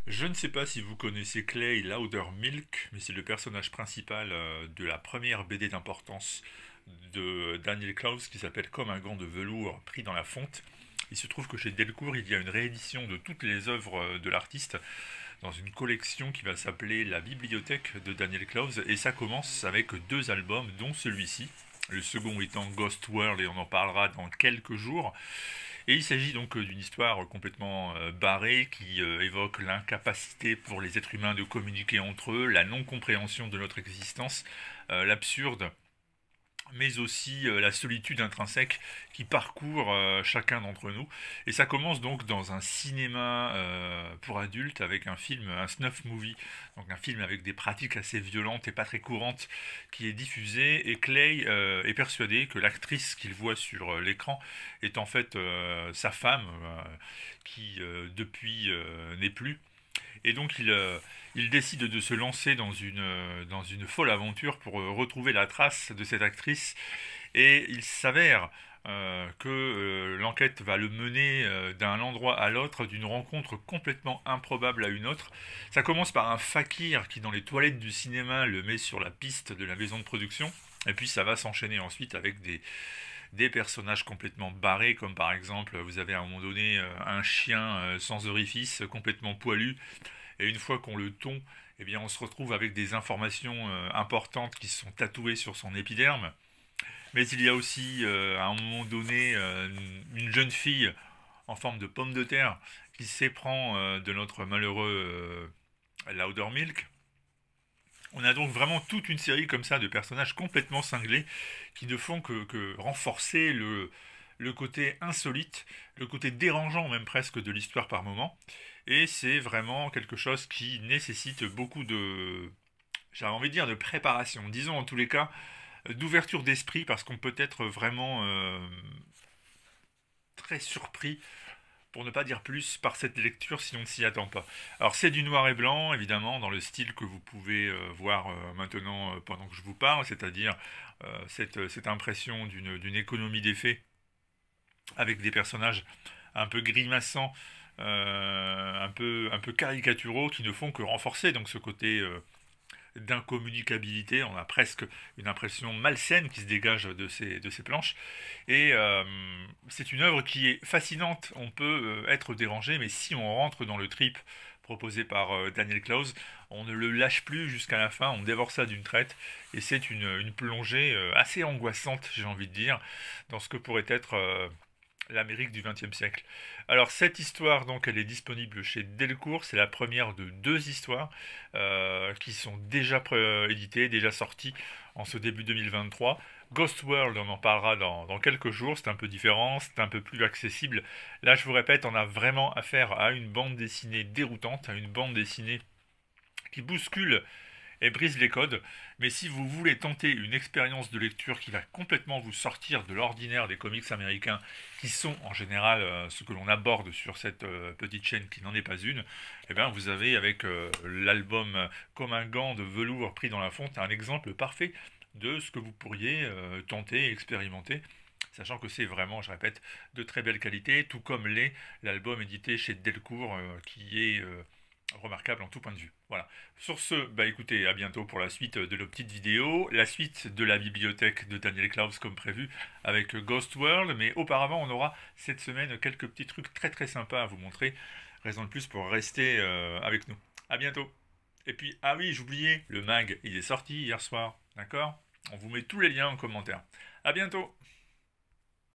Je ne sais pas si vous connaissez Clay Laudermilk, mais c'est le personnage principal de la première BD d'importance de Daniel Clowes qui s'appelle Comme un gant de velours pris dans la fonte. Il se trouve que chez Delcourt, il y a une réédition de toutes les œuvres de l'artiste dans une collection qui va s'appeler La Bibliothèque de Daniel Clowes, et ça commence avec deux albums, dont celui-ci. Le second étant Ghost World, et on en parlera dans quelques jours. Et il s'agit donc d'une histoire complètement barrée qui évoque l'incapacité pour les êtres humains de communiquer entre eux, la non-compréhension de notre existence, l'absurde, mais aussi la solitude intrinsèque qui parcourt chacun d'entre nous. Et ça commence donc dans un cinéma pour adultes avec un film, un snuff movie, donc un film avec des pratiques assez violentes et pas très courantes qui est diffusé. Et Clay est persuadé que l'actrice qu'il voit sur l'écran est en fait sa femme qui depuis n'est plus. Et donc il décide de se lancer dans une folle aventure pour retrouver la trace de cette actrice. Et il s'avère que l'enquête va le mener d'un endroit à l'autre, d'une rencontre complètement improbable à une autre. Ça commence par un fakir qui, dans les toilettes du cinéma, le met sur la piste de la maison de production. Et puis ça va s'enchaîner ensuite avec des personnages complètement barrés, comme par exemple, vous avez à un moment donné un chien sans orifice, complètement poilu, et une fois qu'on le tond, eh bien, on se retrouve avec des informations importantes qui sont tatouées sur son épiderme. Mais il y a aussi, à un moment donné, une jeune fille en forme de pomme de terre qui s'éprend de notre malheureux Laudermilk. On a donc vraiment toute une série comme ça de personnages complètement cinglés qui ne font que renforcer le côté insolite, le côté dérangeant même presque de l'histoire par moment. Et c'est vraiment quelque chose qui nécessite beaucoup de, j'avais envie de dire, de préparation. Disons en tous les cas, d'ouverture d'esprit parce qu'on peut être vraiment très surpris, pour ne pas dire plus, par cette lecture si on ne s'y attend pas. Alors c'est du noir et blanc, évidemment, dans le style que vous pouvez voir maintenant pendant que je vous parle, c'est-à-dire cette impression d'une économie d'effets avec des personnages un peu grimaçants, un peu caricaturaux, qui ne font que renforcer donc ce côté d'incommunicabilité. On a presque une impression malsaine qui se dégage de ces planches. Et c'est une œuvre qui est fascinante. On peut être dérangé, mais si on rentre dans le trip proposé par Daniel Clowes, on ne le lâche plus jusqu'à la fin, on dévore ça d'une traite, et c'est une plongée assez angoissante, j'ai envie de dire, dans ce que pourrait être l'Amérique du XXe siècle. Alors cette histoire, donc, elle est disponible chez Delcourt. C'est la première de deux histoires qui sont déjà éditées, déjà sorties en ce début 2023. Ghost World, on en parlera dans quelques jours. C'est un peu différent, c'est un peu plus accessible. Là, je vous répète, on a vraiment affaire à une bande dessinée déroutante, à une bande dessinée qui bouscule et brise les codes. Mais si vous voulez tenter une expérience de lecture qui va complètement vous sortir de l'ordinaire des comics américains, qui sont en général ce que l'on aborde sur cette petite chaîne qui n'en est pas une, eh bien vous avez avec l'album Comme un gant de velours pris dans la fonte un exemple parfait de ce que vous pourriez tenter et expérimenter, sachant que c'est vraiment, je répète, de très belle qualité, tout comme l'est l'album édité chez Delcourt, qui est remarquable en tout point de vue. Voilà. Sur ce, bah écoutez, à bientôt pour la suite de la petite vidéo, la suite de la bibliothèque de Daniel Clowes comme prévu avec Ghost World, mais auparavant on aura cette semaine quelques petits trucs très très sympas à vous montrer, raison de plus pour rester avec nous. À bientôt. Et puis, ah oui, j'oubliais, le mag, il est sorti hier soir, d'accord? On vous met tous les liens en commentaire. À bientôt.